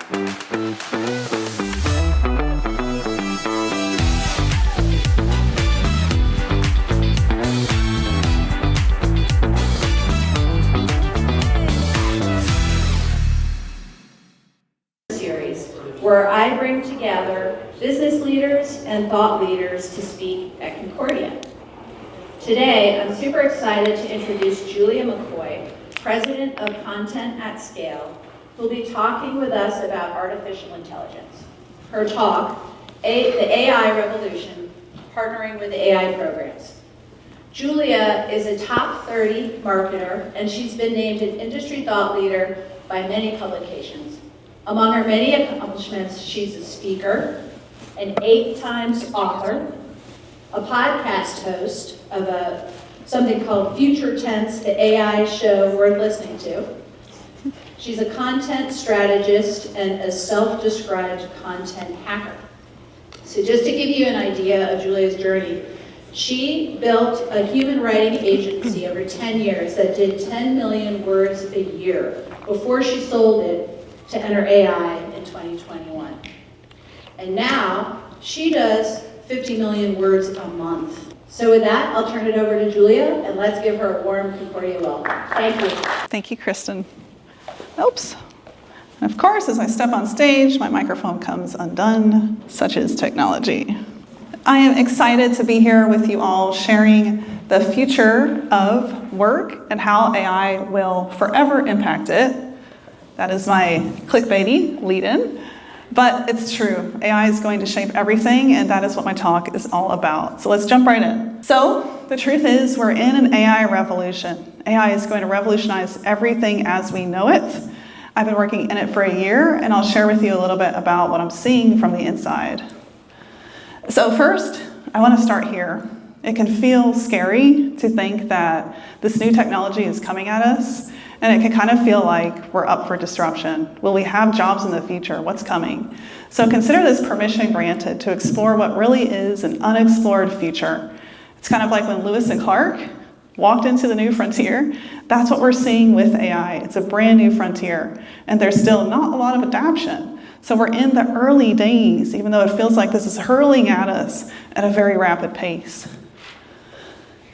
Where I bring together business leaders and thought leaders to speak at Concordia. Today, I'm super excited to introduce Julia McCoy, President of Content at Scale, who will be talking with us about artificial intelligence. Her talk, The AI Revolution, Partnering with AI Programs. Julia is a top 30 marketer, and she's been named an industry thought leader by many publications. Among her many accomplishments, she's a speaker, an 8 times author, a podcast host of something called Future Tense, the AI show worth listening to. She's a content strategist and a self-described content hacker. So just to give you an idea of Julia's journey, she built a human writing agency over 10 years that did 10 million words a year before she sold it to enter AI in 2021. And now she does 50 million words a month. So with that, I'll turn it over to Julia, and let's give her a warm Concordia welcome. Thank you. Thank you, Kristen. Oops. And of course, as I step on stage, my microphone comes undone. Such is technology. I am excited to be here with you all sharing the future of work and how AI will forever impact it. That is my clickbaity lead-in, but it's true. AI is going to shape everything, and that is what my talk is all about. So let's jump right in. So the truth is, we're in an AI revolution. AI is going to revolutionize everything as we know it. I've been working in it for a year, and I'll share with you a little bit about what I'm seeing from the inside. So first, I want to start here. It can feel scary to think that this new technology is coming at us, and it can kind of feel like we're up for disruption. Will we have jobs in the future? What's coming? So consider this permission granted to explore what really is an unexplored future. It's kind of like when Lewis and Clark walked into the new frontier. That's what we're seeing with AI. It's a brand new frontier, and there's still not a lot of adaptation. So we're in the early days, even though it feels like this is hurling at us at a very rapid pace.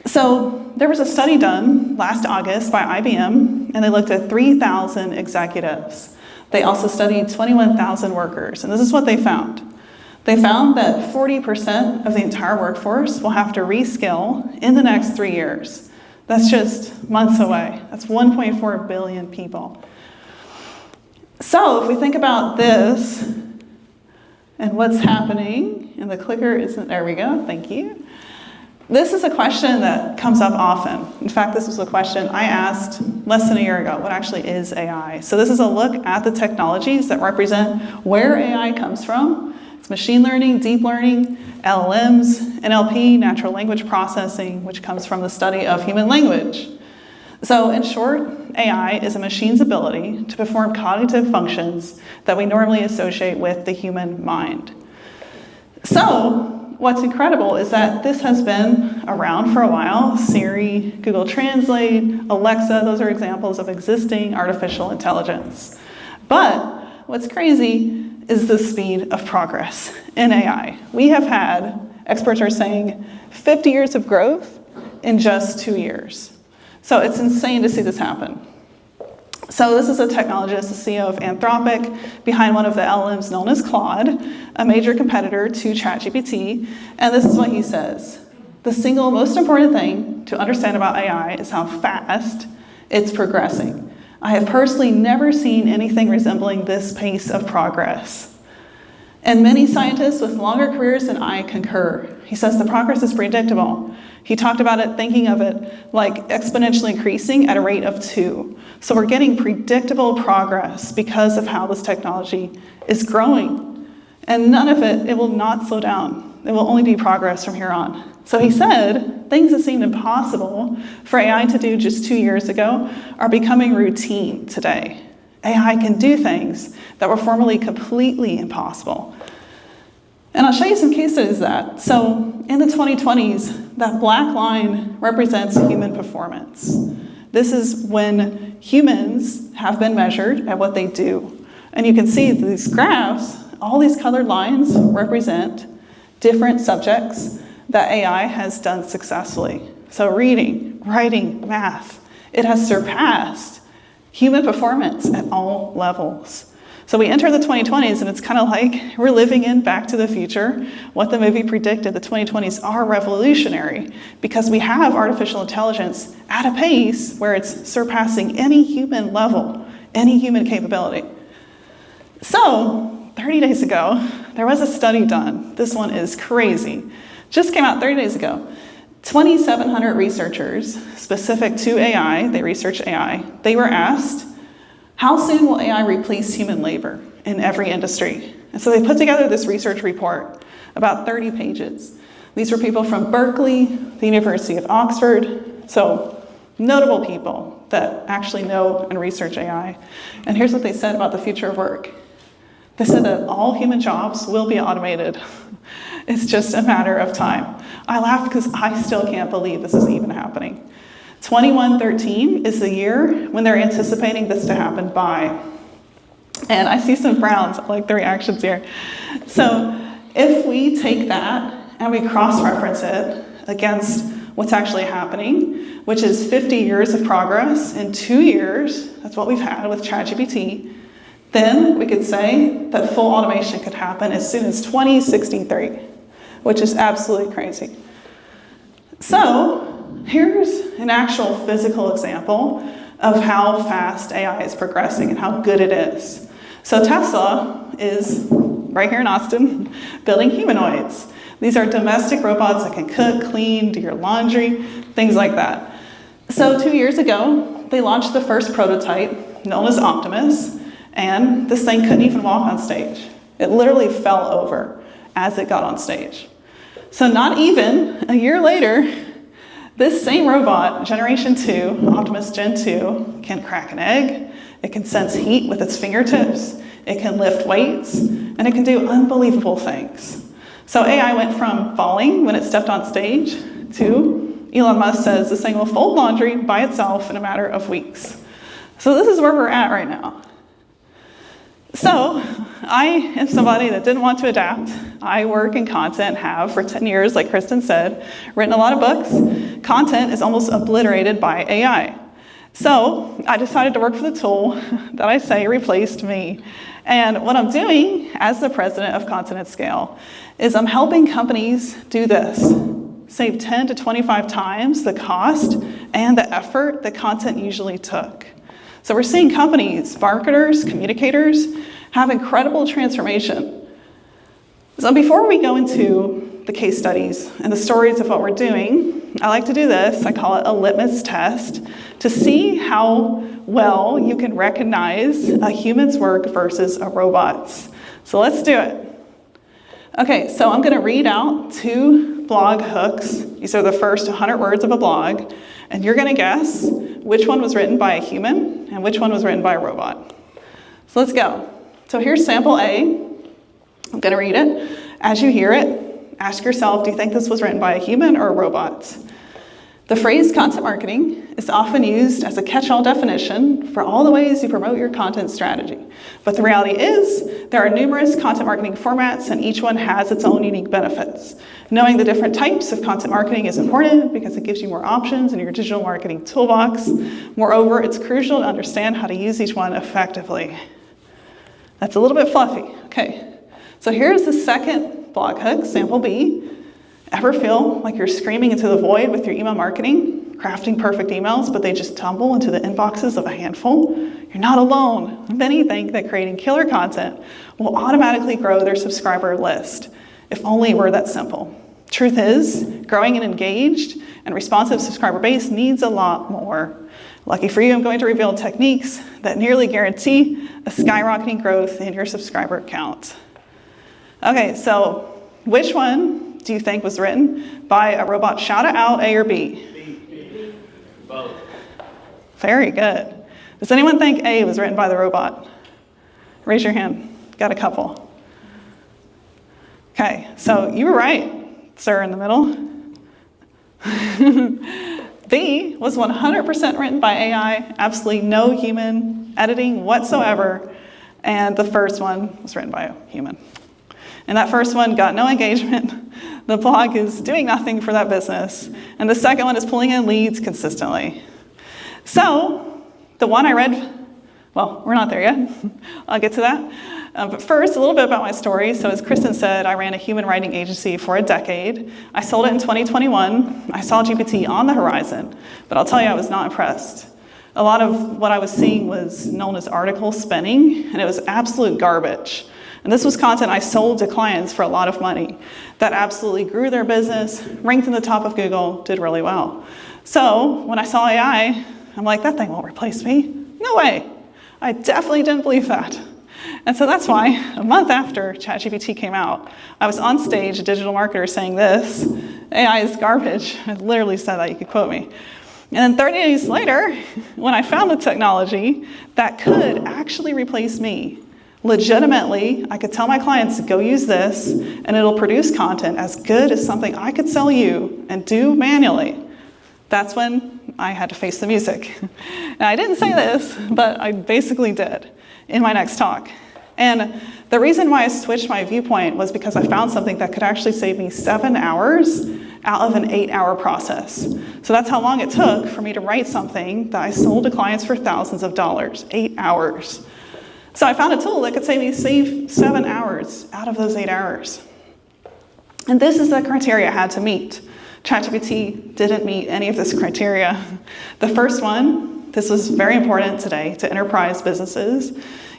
So there was a study done last August by IBM, and they looked at 3,000 executives. They also studied 21,000 workers, and this is what they found. They found that 40% of the entire workforce will have to reskill in the next 3 years. That's just months away. That's 1.4 billion people. So if we think about this and what's happening, and the clicker isn't, there we go, thank you. This is a question that comes up often. In fact, this was a question I asked less than a year ago. What actually is AI? So this is a look at the technologies that represent where AI comes from. It's machine learning, deep learning, LLMs, NLP, natural language processing, which comes from the study of human language. So in short, AI is a machine's ability to perform cognitive functions that we normally associate with the human mind. So what's incredible is that this has been around for a while. Siri, Google Translate, Alexa, those are examples of existing artificial intelligence. But what's crazy is the speed of progress in AI. We have had, experts are saying, 50 years of growth in just 2 years. So it's insane to see this happen. So this is a technologist, the CEO of Anthropic, behind one of the LLMs known as Claude, a major competitor to ChatGPT, and this is what he says. The single most important thing to understand about AI is how fast it's progressing. I have personally never seen anything resembling this pace of progress. And many scientists with longer careers than I concur. He says the progress is predictable. He talked about it, thinking of it like exponentially increasing at a rate of 2. So we're getting predictable progress because of how this technology is growing. And none of it will not slow down. It will only be progress from here on. So he said, things that seemed impossible for AI to do just 2 years ago are becoming routine today. AI can do things that were formerly completely impossible. And I'll show you some case studies of that. So in the 2020s, that black line represents human performance. This is when humans have been measured at what they do. And you can see these graphs, all these colored lines represent different subjects that AI has done successfully. So reading, writing, math, it has surpassed human performance at all levels. So we enter the 2020s, and it's kind of like we're living in Back to the Future. What the movie predicted, the 2020s are revolutionary because we have artificial intelligence at a pace where it's surpassing any human level, any human capability. So 30 days ago, there was a study done. This one is crazy. Just came out 30 days ago. 2,700 researchers specific to AI, they research AI, they were asked, how soon will AI replace human labor in every industry? And so they put together this research report, about 30 pages. These were people from Berkeley, the University of Oxford, so notable people that actually know and research AI. And here's what they said about the future of work. They said that all human jobs will be automated. It's just a matter of time. I laugh because I still can't believe this is even happening. 2113 is the year when they're anticipating this to happen by. And I see some frowns, I like the reactions here. So if we take that and we cross-reference it against what's actually happening, which is 50 years of progress in 2 years, that's what we've had with ChatGPT, then we could say that full automation could happen as soon as 2063, which is absolutely crazy. So here's an actual physical example of how fast AI is progressing and how good it is. So Tesla is right here in Austin building humanoids. These are domestic robots that can cook, clean, do your laundry, things like that. So 2 years ago, they launched the first prototype known as Optimus, and this thing couldn't even walk on stage. It literally fell over as it got on stage. So not even a year later, this same robot, Generation 2, Optimus Gen 2, can crack an egg, it can sense heat with its fingertips, it can lift weights, and it can do unbelievable things. So AI went from falling when it stepped on stage to, Elon Musk says, this thing will fold laundry by itself in a matter of weeks. So this is where we're at right now. So I am somebody that didn't want to adapt. I work in content, have for 10 years, like Kristen said, written a lot of books. Content is almost obliterated by AI. So I decided to work for the tool that I say replaced me. And what I'm doing as the president of Content at Scale is I'm helping companies do this. Save 10 to 25 times the cost and the effort that content usually took. So we're seeing companies, marketers, communicators, have incredible transformation. So before we go into the case studies and the stories of what we're doing, I like to do this. I call it a litmus test to see how well you can recognize a human's work versus a robot's. So let's do it. Okay, so I'm going to read out 2 blog hooks. These are the first 100 words of a blog, and you're going to guess which one was written by a human and which one was written by a robot. So let's go. So here's sample A. I'm going to read it. As you hear it, ask yourself, do you think this was written by a human or a robot? The phrase content marketing is often used as a catch-all definition for all the ways you promote your content strategy. But the reality is there are numerous content marketing formats and each one has its own unique benefits. Knowing the different types of content marketing is important because it gives you more options in your digital marketing toolbox. Moreover, it's crucial to understand how to use each one effectively. That's a little bit fluffy. Okay, so here's the second blog hook, sample B. Ever feel like you're screaming into the void with your email marketing, crafting perfect emails, but they just tumble into the inboxes of a handful? You're not alone. Many think that creating killer content will automatically grow their subscriber list. If only it were that simple. Truth is, growing an engaged and responsive subscriber base needs a lot more. Lucky for you, I'm going to reveal techniques that nearly guarantee a skyrocketing growth in your subscriber count. Okay, so which one do you think was written by a robot? Shout it out, A or B? B. Both. Very good. Does anyone think A was written by the robot? Raise your hand. Got a couple. Okay, so you were right, sir in the middle. B was 100% written by AI, absolutely no human editing whatsoever. And the first one was written by a human. And that first one got no engagement. The blog is doing nothing for that business. And the second one is pulling in leads consistently. So the one I read, well, we're not there yet. I'll get to that. But first, a little bit about my story. So as Kristen said, I ran a human writing agency for a decade. I sold it in 2021. I saw GPT on the horizon, but I'll tell you, I was not impressed. A lot of what I was seeing was known as article spinning, and it was absolute garbage. And this was content I sold to clients for a lot of money that absolutely grew their business, ranked in the top of Google, did really well. So when I saw AI, I'm like, that thing won't replace me. No way. I definitely didn't believe that. And so that's why a month after ChatGPT came out, I was on stage, a digital marketer, saying this, AI is garbage. I literally said that, you could quote me. And then 30 days later, when I found the technology that could actually replace me, legitimately, I could tell my clients to go use this and it'll produce content as good as something I could sell you and do manually. That's when I had to face the music. And I didn't say this, but I basically did in my next talk. And the reason why I switched my viewpoint was because I found something that could actually save me 7 hours out of an 8-hour process. So that's how long it took for me to write something that I sold to clients for thousands of dollars, 8 hours. So I found a tool that could save 7 hours out of those 8 hours. And this is the criteria I had to meet. ChatGPT didn't meet any of this criteria. The first one, this was very important today to enterprise businesses.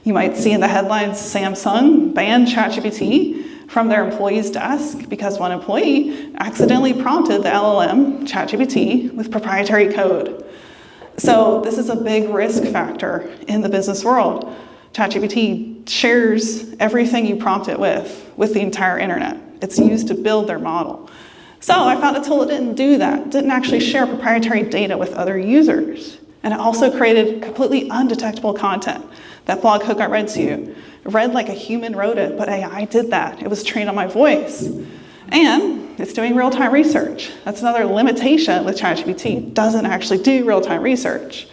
You might see in the headlines, Samsung banned ChatGPT from their employee's desk because one employee accidentally prompted the LLM, ChatGPT, with proprietary code. So this is a big risk factor in the business world. ChatGPT shares everything you prompt it with the entire internet. It's used to build their model. So I found a tool that didn't do that, didn't actually share proprietary data with other users. And it also created completely undetectable content. That blog hook I read to you, it read like a human wrote it, but AI did that. It was trained on my voice. And it's doing real-time research. That's another limitation with ChatGPT. It doesn't actually do real-time research.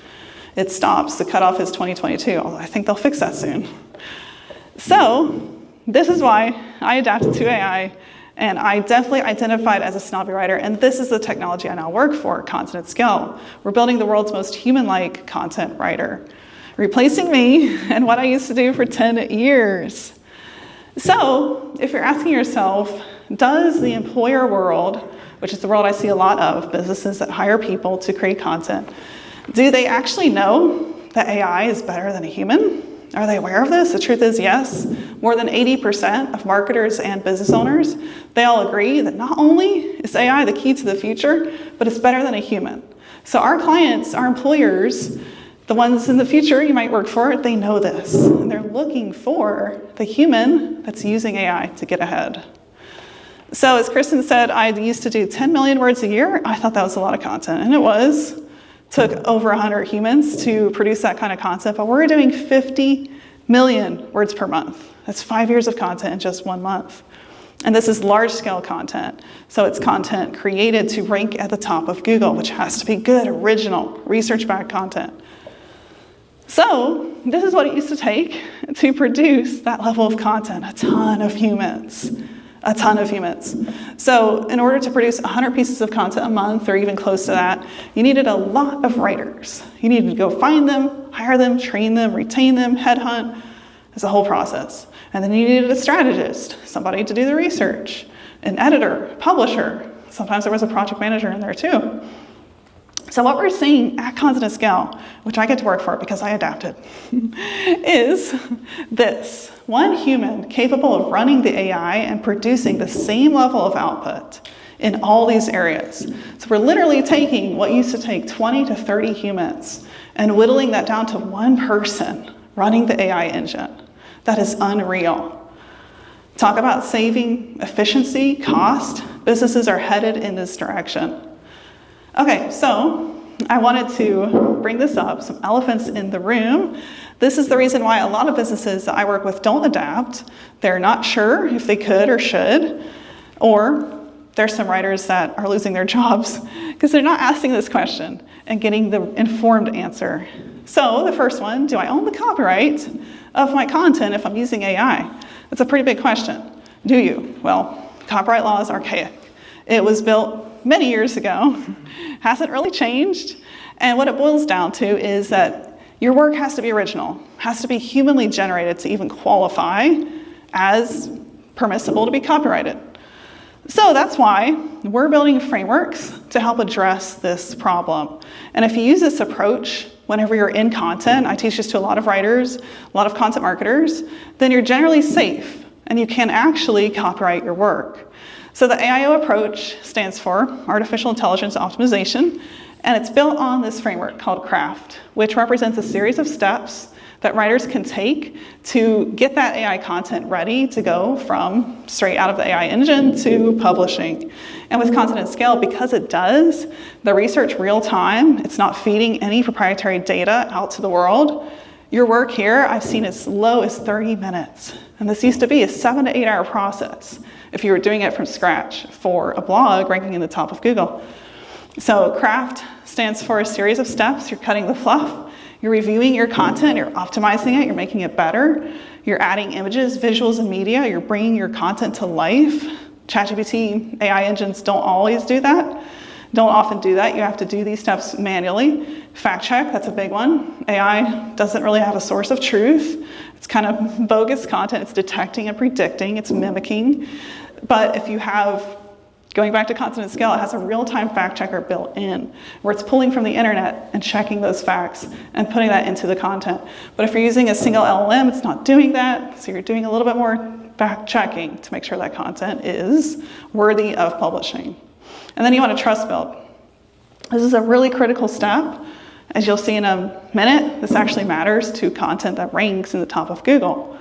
It stops. The cutoff is 2022, although I think they'll fix that soon. So this is why I adapted to AI, and I definitely identified as a snobby writer, and this is the technology I now work for, Content at Scale. We're building the world's most human-like content writer, replacing me and what I used to do for 10 years. So if you're asking yourself, does the employer world, which is the world I see a lot of, businesses that hire people to create content, do they actually know that AI is better than a human? Are they aware of this? The truth is yes. More than 80% of marketers and business owners, they all agree that not only is AI the key to the future, but it's better than a human. So our clients, our employers, the ones in the future you might work for, they know this. And they're looking for the human that's using AI to get ahead. So as Kristen said, I used to do 10 million words a year. I thought that was a lot of content, and it was. Took over 100 humans to produce that kind of content, but we're doing 50 million words per month. That's 5 years of content in just 1 month. And this is large-scale content. So it's content created to rank at the top of Google, which has to be good, original, research-backed content. So this is what it used to take to produce that level of content, a ton of humans. A ton of humans. So in order to produce 100 pieces of content a month, or even close to that, you needed a lot of writers. You needed to go find them, hire them, train them, retain them, headhunt. It's a whole process. And then you needed a strategist, somebody to do the research, an editor, publisher. Sometimes there was a project manager in there too. So what we're seeing at Content at Scale, which I get to work for because I adapted, is this. One human capable of running the AI and producing the same level of output in all these areas. So we're literally taking what used to take 20 to 30 humans and whittling that down to one person running the AI engine. That is unreal. Talk about saving efficiency, cost. Businesses are headed in this direction. Okay, so I wanted to bring this up, some elephants in the room. This is the reason why a lot of businesses that I work with don't adapt. They're not sure if they could or should, or there's some writers that are losing their jobs because they're not asking this question and getting the informed answer. So the first one, do I own the copyright of my content if I'm using AI? That's a pretty big question. Do you? Well, copyright law is archaic. It was built many years ago, hasn't really changed. And what it boils down to is that your work has to be original, has to be humanly generated to even qualify as permissible to be copyrighted. So that's why we're building frameworks to help address this problem. And if you use this approach whenever you're in content, I teach this to a lot of writers, a lot of content marketers, then you're generally safe and you can actually copyright your work. So the AIO approach stands for Artificial Intelligence Optimization, and it's built on this framework called CRAFT, which represents a series of steps that writers can take to get that AI content ready to go from straight out of the AI engine to publishing. And with Content at Scale, because it does the research real time, it's not feeding any proprietary data out to the world. Your work here, I've seen as low as 30 minutes. And this used to be a 7 to 8 hour process if you were doing it from scratch for a blog ranking in the top of Google. So CRAFT stands for a series of steps. You're cutting the fluff. You're reviewing your content, you're optimizing it, you're making it better. You're adding images, visuals, and media. You're bringing your content to life. ChatGPT, AI engines don't always do that. Don't often do that. You have to do these steps manually. Fact check, that's a big one. AI doesn't really have a source of truth. It's kind of bogus content. It's detecting and predicting. It's mimicking. But if you have, going back to Content at Scale, it has a real-time fact checker built in where it's pulling from the internet and checking those facts and putting that into the content. But if you're using a single LLM, it's not doing that. So you're doing a little bit more fact checking to make sure that content is worthy of publishing. And then you want to trust build. This is a really critical step. As you'll see in a minute, this actually matters to content that ranks in the top of Google.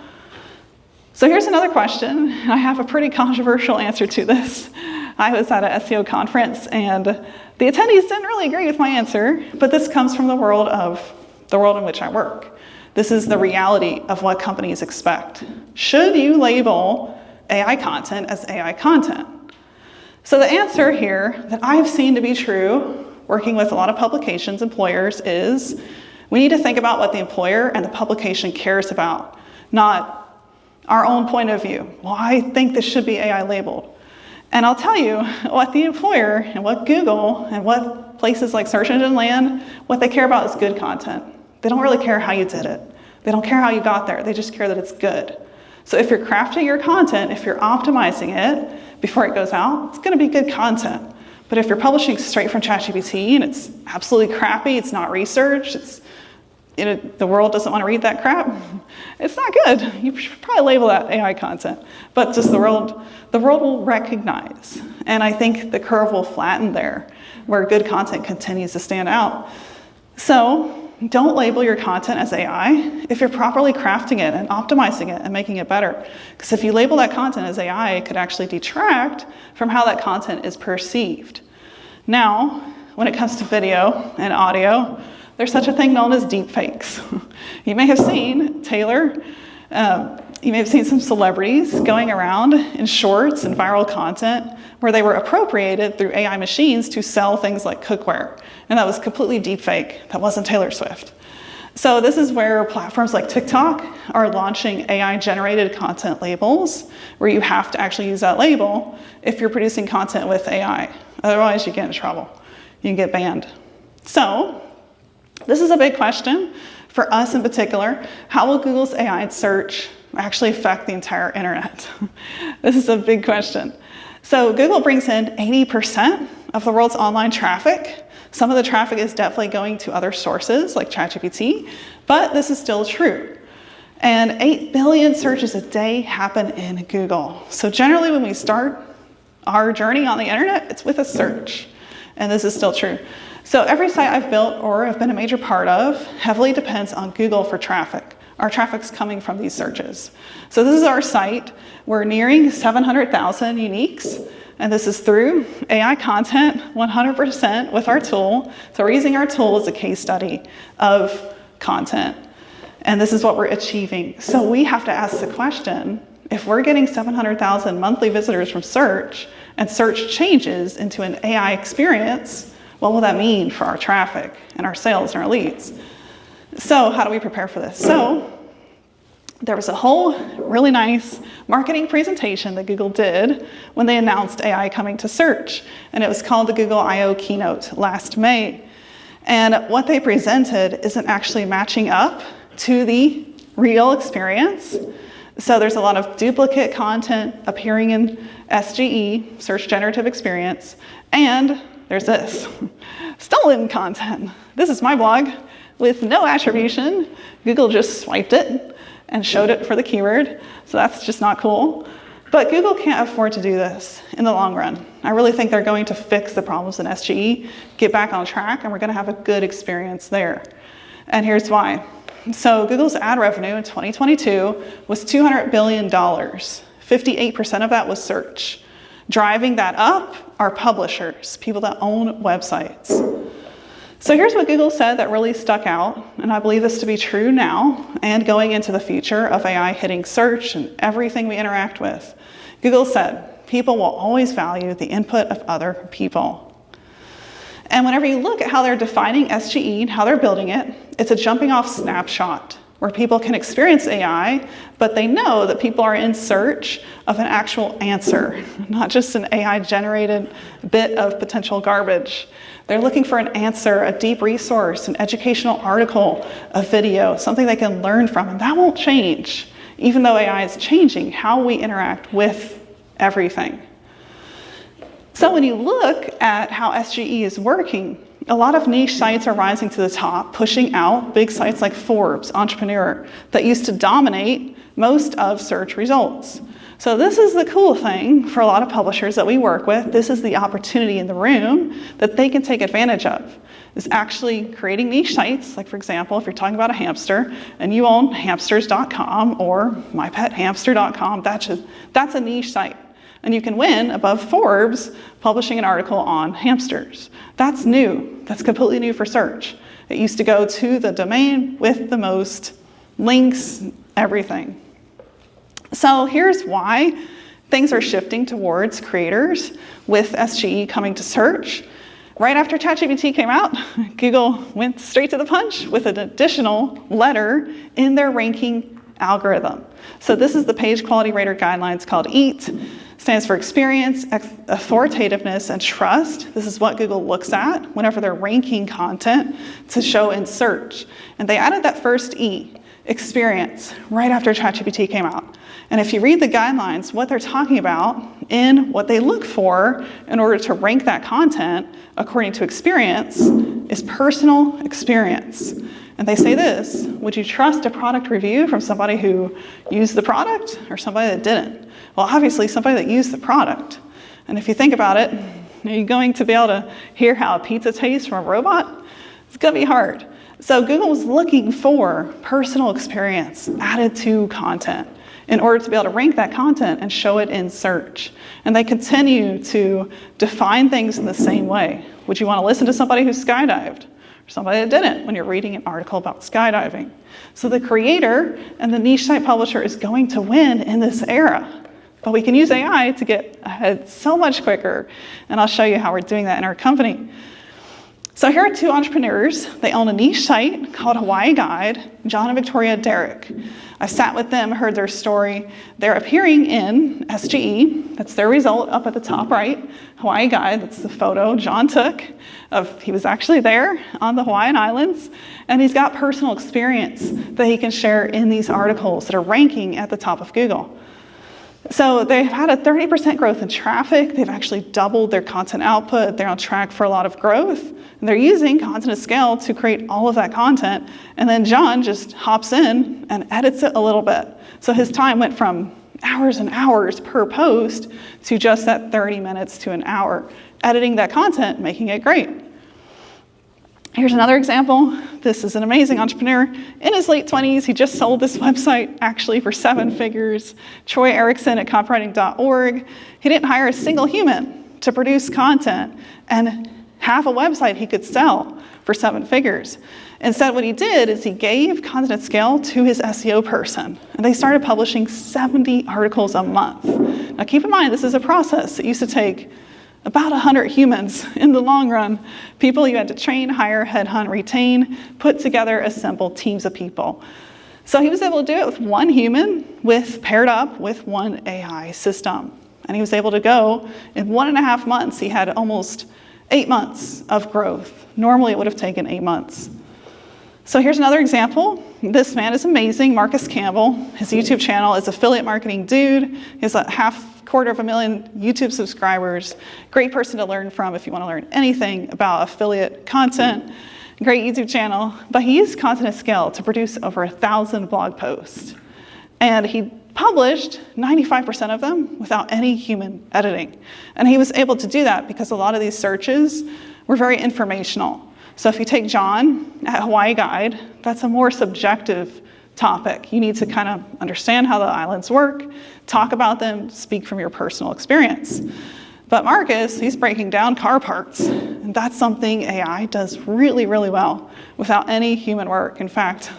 So here's another question. I have a pretty controversial answer to this. I was at an SEO conference and the attendees didn't really agree with my answer, but this comes from the world in which I work. This is the reality of what companies expect. Should you label AI content as AI content? So the answer here that I've seen to be true, working with a lot of publications, employers, is we need to think about what the employer and the publication cares about, not our own point of view. Well, I think this should be AI labeled. And I'll tell you what the employer and what Google and what places like Search Engine Land, what they care about is good content. They don't really care how you did it. They don't care how you got there. They just care that it's good. So if you're crafting your content, if you're optimizing it before it goes out, it's going to be good content. But if you're publishing straight from ChatGPT and it's absolutely crappy, it's not researched, the world doesn't want to read that crap, it's not good. You should probably label that AI content. But just the world will recognize. And I think the curve will flatten there, where good content continues to stand out. So don't label your content as AI if you're properly crafting it and optimizing it and making it better. Because if you label that content as AI, it could actually detract from how that content is perceived. Now, when it comes to video and audio, there's such a thing known as deepfakes. You may have seen you may have seen some celebrities going around in shorts and viral content where they were appropriated through AI machines to sell things like cookware. And that was completely deepfake. That wasn't Taylor Swift. So this is where platforms like TikTok are launching AI-generated content labels where you have to actually use that label if you're producing content with AI. Otherwise, you get in trouble. You can get banned. So this is a big question for us in particular. How will Google's AI search actually affect the entire internet? This is a big question. So Google brings in 80% of the world's online traffic. Some of the traffic is definitely going to other sources like ChatGPT, but this is still true. And 8 billion searches a day happen in Google. So generally when we start our journey on the internet, it's with a search. And this is still true. So every site I've built or have been a major part of heavily depends on Google for traffic. Our traffic's coming from these searches. So this is our site. We're nearing 700,000 uniques. And this is through AI content, 100% with our tool. So we're using our tool as a case study of content. And this is what we're achieving. So we have to ask the question, if we're getting 700,000 monthly visitors from search and search changes into an AI experience, what will that mean for our traffic and our sales and our leads? So how do we prepare for this? So There was a whole really nice marketing presentation that Google did when they announced AI coming to search, and it was called the Google I/O keynote last May. And what they presented isn't actually matching up to the real experience. So there's a lot of duplicate content appearing in SGE, Search Generative Experience, and there's this, stolen content. This is my blog with no attribution. Google just swiped it and showed it for the keyword, so that's just not cool. But Google can't afford to do this in the long run. I really think they're going to fix the problems in SGE, get back on track, and we're going to have a good experience there. And here's why. So Google's ad revenue in 2022 was $200 billion. 58% of that was search. Driving that up are publishers, people that own websites. So here's what Google said that really stuck out, and I believe this to be true now and going into the future of AI hitting search and everything we interact with. Google said, people will always value the input of other people. And whenever you look at how they're defining SGE and how they're building it, it's a jumping off snapshot where people can experience AI, but they know that people are in search of an actual answer, not just an AI-generated bit of potential garbage. They're looking for an answer, a deep resource, an educational article, a video, something they can learn from, and that won't change, even though AI is changing how we interact with everything. So when you look at how SGE is working, a lot of niche sites are rising to the top, pushing out big sites like Forbes, Entrepreneur, that used to dominate most of search results. So this is the cool thing for a lot of publishers that we work with. This is the opportunity in the room that they can take advantage of, is actually creating niche sites. Like for example, if you're talking about a hamster and you own hamsters.com or mypethamster.com, that's a niche site. And you can win above Forbes publishing an article on hamsters. That's new. That's completely new for search. It used to go to the domain with the most links, everything. So here's why things are shifting towards creators with SGE coming to search. Right after ChatGPT came out, Google went straight to the punch with an additional letter in their ranking algorithm. So this is the Page Quality Rater Guidelines called EAT. Stands for experience, authoritativeness, and trust. This is what Google looks at whenever they're ranking content to show in search. And they added that first E, experience, right after ChatGPT came out. And if you read the guidelines, what they're talking about in what they look for in order to rank that content according to experience is personal experience. And they say this, would you trust a product review from somebody who used the product or somebody that didn't? Well, obviously somebody that used the product. And if you think about it, are you going to be able to hear how a pizza tastes from a robot? It's going to be hard. So Google was looking for personal experience added to content in order to be able to rank that content and show it in search. And they continue to define things in the same way. Would you want to listen to somebody who skydived? Or somebody that didn't when you're reading an article about skydiving? So the creator and the niche site publisher is going to win in this era. But we can use AI to get ahead so much quicker. And I'll show you how we're doing that in our company. So here are two entrepreneurs. They own a niche site called Hawaii Guide, John and Victoria Derrick. I sat with them, heard their story. They're appearing in SGE. That's their result up at the top right. Hawaii Guide, that's the photo John took of, he was actually there on the Hawaiian Islands. And he's got personal experience that he can share in these articles that are ranking at the top of Google. So they've had a 30% growth in traffic. They've actually doubled their content output. They're on track for a lot of growth. And they're using content at scale to create all of that content. And then John just hops in and edits it a little bit. So his time went from hours and hours per post to just that 30 minutes to an hour, editing that content, making it great. Here's another example. This is an amazing entrepreneur in his late 20s. He just sold this website actually for 7 figures. Troy Erickson at copywriting.org. He didn't hire a single human to produce content and have a website he could sell for 7 figures. Instead, what he did is he gave content at scale to his SEO person, and they started publishing 70 articles a month. Now keep in mind, this is a process that used to take about 100 humans in the long run. People you had to train, hire, headhunt, retain, put together, assemble teams of people. So he was able to do it with one human paired up with one AI system. And he was able to go in 1.5 months. He had almost 8 months of growth. Normally it would have taken 8 months. So here's another example. This man is amazing, Marcus Campbell. His YouTube channel is Affiliate Marketing Dude. He has a 250,000 YouTube subscribers. Great person to learn from if you want to learn anything about affiliate content. Great YouTube channel. But he used content at scale to produce over 1,000 blog posts. And he published 95% of them without any human editing. And he was able to do that because a lot of these searches were very informational. So if you take John at Hawaii Guide, that's a more subjective topic. You need to kind of understand how the islands work, talk about them, speak from your personal experience. But Marcus, he's breaking down car parts. And that's something AI does really, really well without any human work. In fact,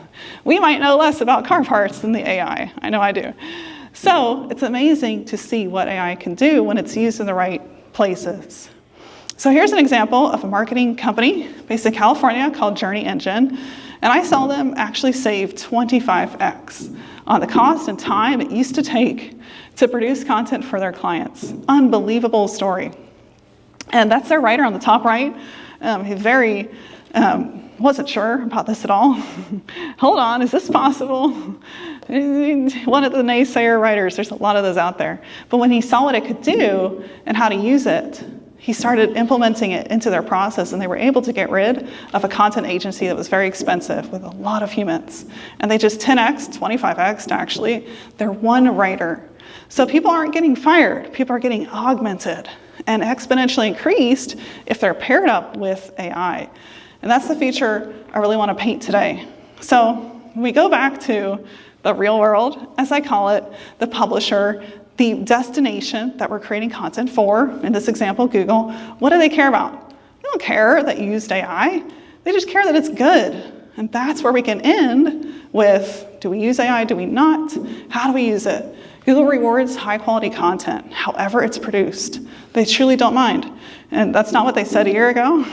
we might know less about car parts than the AI. I know I do. So it's amazing to see what AI can do when it's used in the right places. So here's an example of a marketing company based in California called Journey Engine. And I saw them actually save 25x on the cost and time it used to take to produce content for their clients. Unbelievable story. And that's their writer on the top right. He wasn't sure about this at all. Hold on, is this possible? One of the naysayer writers, there's a lot of those out there. But when he saw what it could do and how to use it, he started implementing it into their process, and they were able to get rid of a content agency that was very expensive with a lot of humans. And they just 10x, 25x'd actually, their one writer. So people aren't getting fired, people are getting augmented and exponentially increased if they're paired up with AI. And that's the feature I really want to paint today. So when we go back to the real world, as I call it, the publisher, the destination that we're creating content for, in this example, Google, what do they care about? They don't care that you used AI. They just care that it's good. And that's where we can end with, do we use AI, do we not? How do we use it? Google rewards high quality content, however it's produced. They truly don't mind. And that's not what they said a year ago.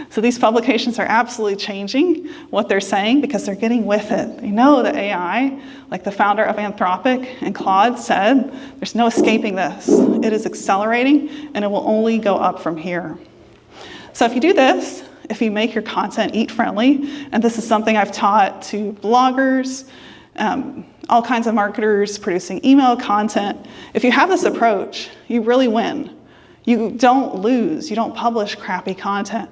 So these publications are absolutely changing what they're saying because they're getting with it. They know that AI, like the founder of Anthropic and Claude said, there's no escaping this. It is accelerating and it will only go up from here. So if you do this, if you make your content eat friendly, and this is something I've taught to bloggers, all kinds of marketers producing email content, if you have this approach, you really win. You don't lose, you don't publish crappy content.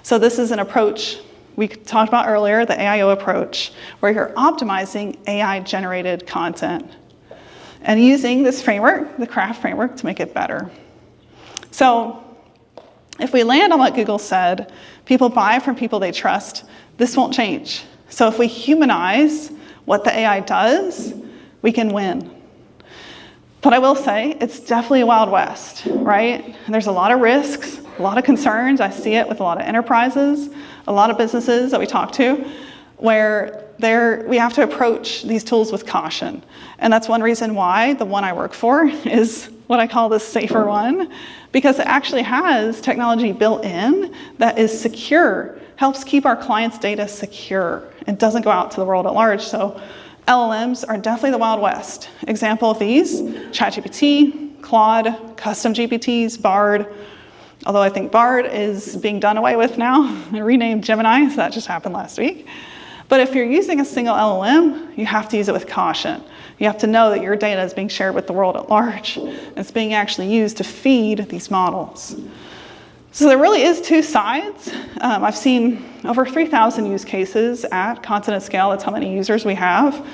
So this is an approach we talked about earlier, the AIO approach, where you're optimizing AI-generated content and using this framework, the craft framework, to make it better. So if we land on what Google said, people buy from people they trust, this won't change. So if we humanize what the AI does, we can win. But I will say, it's definitely a Wild West, right? And there's a lot of risks, a lot of concerns. I see it with a lot of enterprises, a lot of businesses that we talk to, where we have to approach these tools with caution. And that's one reason why the one I work for is what I call the safer one, because it actually has technology built in that is secure, helps keep our clients' data secure, and doesn't go out to the world at large. So LLMs are definitely the Wild West. Example of these, ChatGPT, Claude, custom GPTs, Bard, although I think Bard is being done away with now and renamed Gemini, so that just happened last week. But if you're using a single LLM, you have to use it with caution. You have to know that your data is being shared with the world at large. It's being actually used to feed these models. So there really is two sides. I've seen over 3,000 use cases at content at scale. That's how many users we have.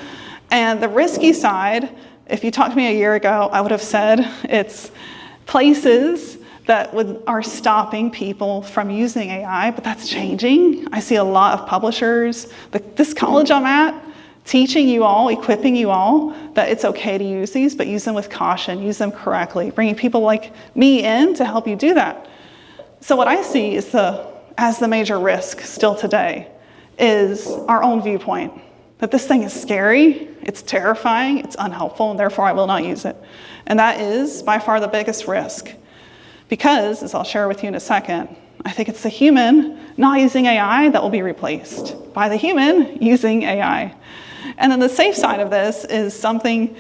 And the risky side, if you talked to me a year ago, I would have said it's places that are stopping people from using AI, but that's changing. I see a lot of publishers, this college I'm at, teaching you all, equipping you all that it's okay to use these, but use them with caution, use them correctly, bringing people like me in to help you do that. So what I see is as the major risk still today is our own viewpoint, that this thing is scary, it's terrifying, it's unhelpful, and therefore I will not use it. And that is by far the biggest risk. Because, as I'll share with you in a second, I think it's the human not using AI that will be replaced by the human using AI. And then the safe side of this is something,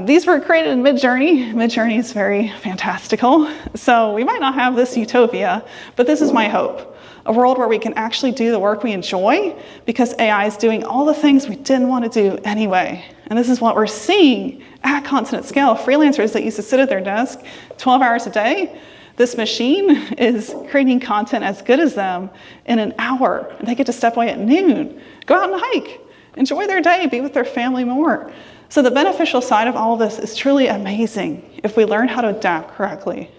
these were created in Midjourney. Midjourney is very fantastical. So we might not have this utopia, but this is my hope. A world where we can actually do the work we enjoy because AI is doing all the things we didn't want to do anyway. And this is what we're seeing at continent scale. Freelancers that used to sit at their desk 12 hours a day, this machine is creating content as good as them in an hour. They get to step away at noon, go out and hike, enjoy their day, be with their family more. So the beneficial side of all of this is truly amazing if we learn how to adapt correctly.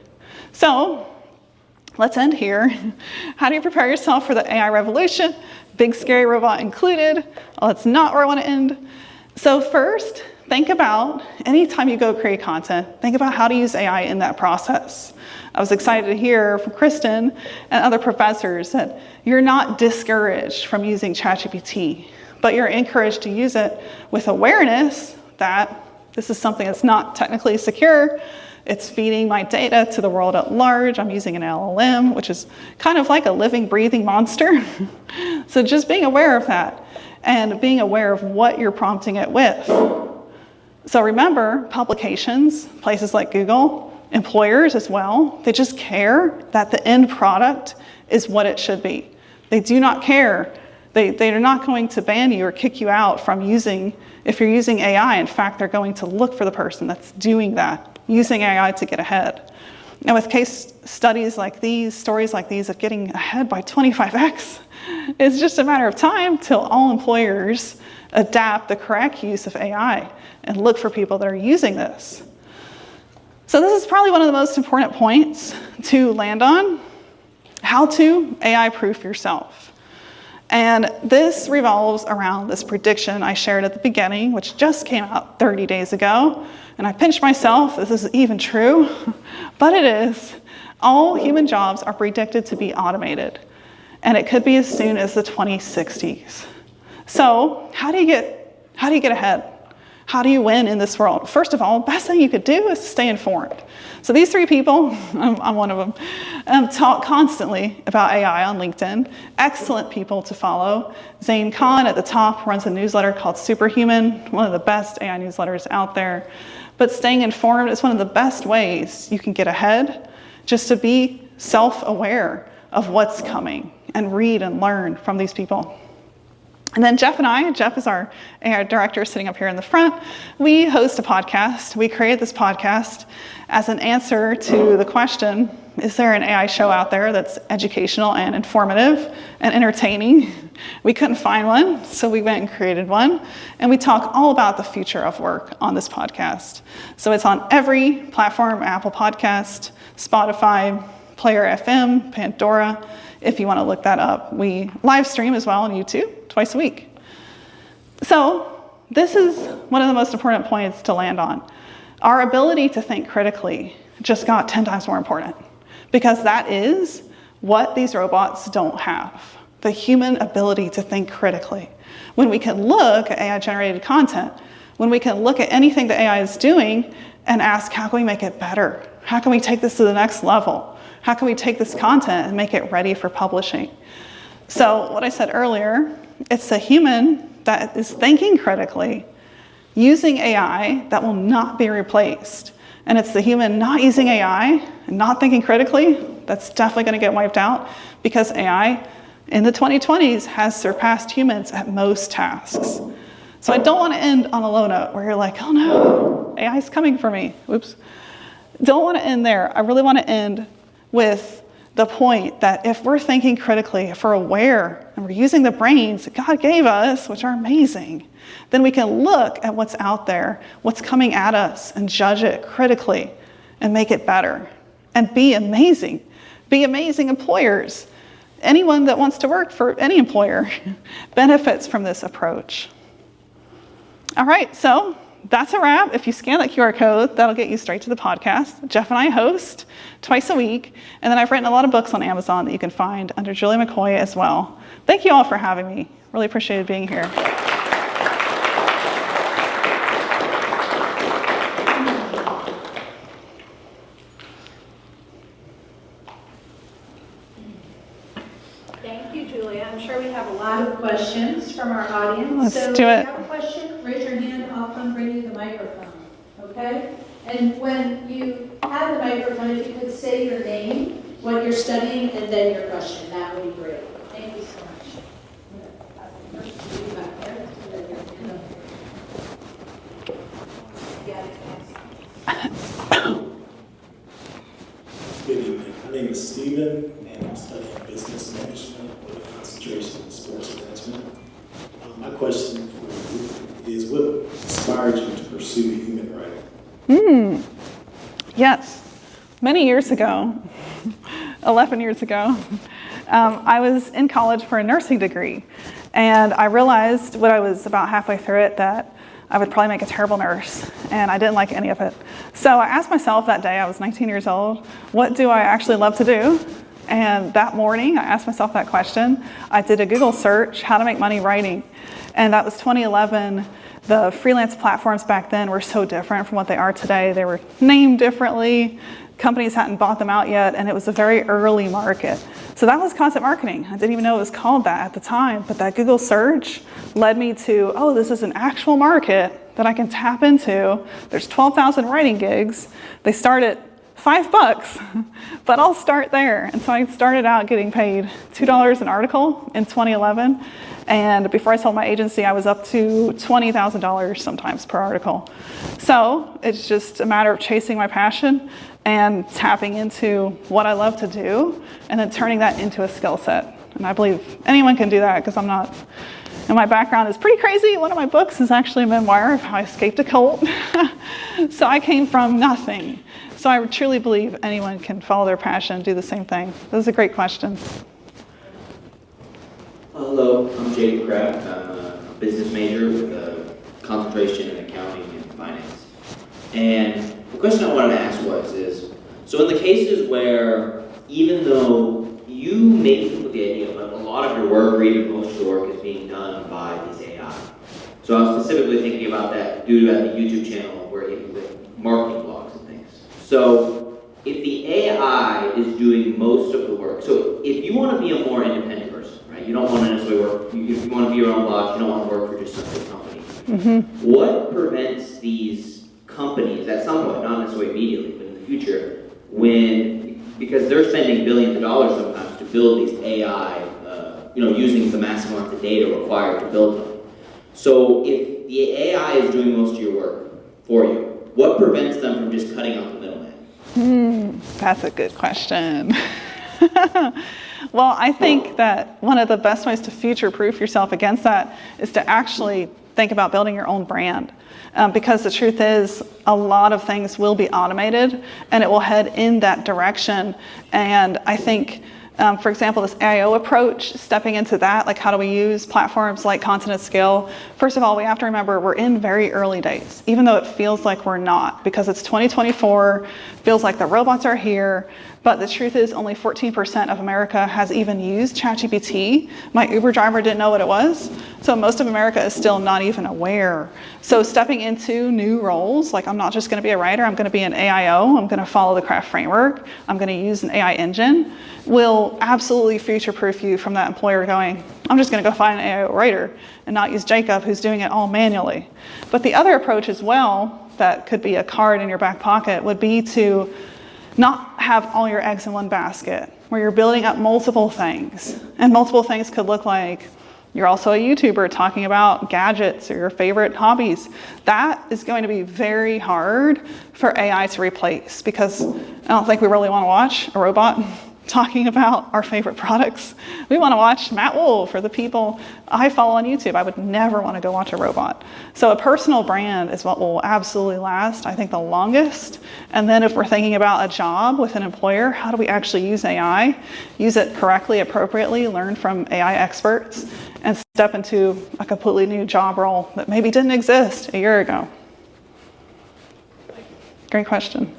So let's end here. How do you prepare yourself for the AI revolution? Big scary robot included. Well, that's not where I want to end. So first, think about anytime you go create content, think about how to use AI in that process. I was excited to hear from Kristen and other professors that you're not discouraged from using ChatGPT, but you're encouraged to use it with awareness that this is something that's not technically secure. It's feeding my data to the world at large. I'm using an LLM, which is kind of like a living, breathing monster. So just being aware of that and being aware of what you're prompting it with. So remember, publications, places like Google, employers as well, they just care that the end product is what it should be. They do not care. They are not going to ban you or kick you out from using, if you're using AI. In fact, they're going to look for the person that's doing that, using AI to get ahead. And with case studies like these, stories like these of getting ahead by 25x, it's just a matter of time till all employers adapt the correct use of AI and look for people that are using this. So this is probably one of the most important points to land on, how to AI-proof yourself. And this revolves around this prediction I shared at the beginning, which just came out 30 days ago. And I pinched myself, this is even true, but it is. All human jobs are predicted to be automated, and it could be as soon as the 2060s. So how do you get ahead? How do you win in this world? First of all, the best thing you could do is stay informed. So these three people, I'm one of them, talk constantly about AI on LinkedIn. Excellent people to follow. Zane Khan at the top runs a newsletter called Superhuman, one of the best AI newsletters out there. But staying informed is one of the best ways you can get ahead, just to be self-aware of what's coming and read and learn from these people. And then Jeff is our AI director sitting up here in the front, we host a podcast. We created this podcast as an answer to the question, is there an AI show out there that's educational and informative and entertaining? We couldn't find one, so we went and created one. And we talk all about the future of work on this podcast. So it's on every platform, Apple Podcast, Spotify, Player FM, Pandora, if you want to look that up. We live stream as well on YouTube twice a week. So this is one of the most important points to land on. Our ability to think critically just got 10 times more important, because that is what these robots don't have, the human ability to think critically. When we can look at AI-generated content, when we can look at anything that AI is doing and ask, how can we make it better? How can we take this to the next level? How can we take this content and make it ready for publishing? So what I said earlier, it's a human that is thinking critically, using AI that will not be replaced. And it's the human not using AI and not thinking critically that's definitely going to get wiped out, because AI in the 2020s has surpassed humans at most tasks. So I don't want to end on a low note where you're like, oh no, AI is coming for me. Oops. Don't want to end there. I really want to end with the point that if we're thinking critically, if we're aware and we're using the brains that God gave us, which are amazing, then we can look at what's out there, what's coming at us, and judge it critically and make it better. And be amazing. Be amazing employers. Anyone that wants to work for any employer benefits from this approach. All right, so that's a wrap. If you scan that QR code, that'll get you straight to the podcast. Jeff and I host twice a week, and then I've written a lot of books on Amazon that you can find under Julia McCoy as well. Thank you all for having me. Really appreciated being here. Thank you, Julia. I'm sure we have a lot of questions from our audience. Let's do it. If you have a question, okay? And when you have the microphone, if you could say your name, what you're studying, and then your question, that would be great. Thank you so much. First, you back there, and then your hand up here. Good evening. My name is Stephen, and I'm studying business management with a concentration in sports management. My question for you is, what inspired you to pursue human writing? Yes. Many years ago, 11 years ago, I was in college for a nursing degree, and I realized when I was about halfway through it that I would probably make a terrible nurse, and I didn't like any of it. So I asked myself that day, I was 19 years old, what do I actually love to do? And that morning, I asked myself that question. I did a Google search, how to make money writing, and that was 2011. The freelance platforms back then were so different from what they are today. They were named differently. Companies hadn't bought them out yet, and it was a very early market. So that was content marketing. I didn't even know it was called that at the time, but that Google search led me to, oh, this is an actual market that I can tap into. There's 12,000 writing gigs. They start at $5, but I'll start there. And so I started out getting paid $2 an article in 2011. And before I sold my agency, I was up to $20,000 sometimes per article. So it's just a matter of chasing my passion and tapping into what I love to do and then turning that into a skill set. And I believe anyone can do that because I'm not, and my background is pretty crazy. One of my books is actually a memoir of how I escaped a cult. So I came from nothing. So I truly believe anyone can follow their passion and do the same thing. This is a great question. Hello, I'm Jacob Kraft. I'm a business major with a concentration in accounting and finance. And the question I wanted to ask is, so in the cases where even though you may come with the idea, but a lot of your work, or even most of your work, is being done by these AI. So I was specifically thinking about that due to the YouTube channel where you with marketing blogs and things. So if the AI is doing most of the work, so if you want to be a more independent person, right? You don't want to necessarily work, if you want to be your own boss, you don't want to work for just some big company. Mm-hmm. What prevents these companies at some point, not necessarily immediately, but in the future, because they're spending billions of dollars sometimes to build these AI, using the massive amounts of data required to build them. So if the AI is doing most of your work for you, what prevents them from just cutting out the middleman? That's a good question. Well, I think that one of the best ways to future-proof yourself against that is to actually think about building your own brand. Because the truth is, a lot of things will be automated, and it will head in that direction. And I think, for example, this AIO approach, stepping into that, like how do we use platforms like Content at Scale? First of all, we have to remember we're in very early days, even though it feels like we're not, because it's 2024, feels like the robots are here. But the truth is only 14% of America has even used ChatGPT. My Uber driver didn't know what it was. So most of America is still not even aware. So stepping into new roles, like I'm not just going to be a writer, I'm going to be an AIO, I'm going to follow the craft framework, I'm going to use an AI engine, will absolutely future-proof you from that employer going, I'm just going to go find an AIO writer and not use Jacob who's doing it all manually. But the other approach as well, that could be a card in your back pocket, would be to not have all your eggs in one basket, where you're building up multiple things. And multiple things could look like you're also a YouTuber talking about gadgets or your favorite hobbies. That is going to be very hard for AI to replace, because I don't think we really want to watch a robot talking about our favorite products. We want to watch Matt Wolf or the people I follow on YouTube. I would never want to go watch a robot. So a personal brand is what will absolutely last, I think, the longest. And then if we're thinking about a job with an employer, how do we actually use AI? Use it correctly, appropriately, learn from AI experts, and step into a completely new job role that maybe didn't exist a year ago. Great question.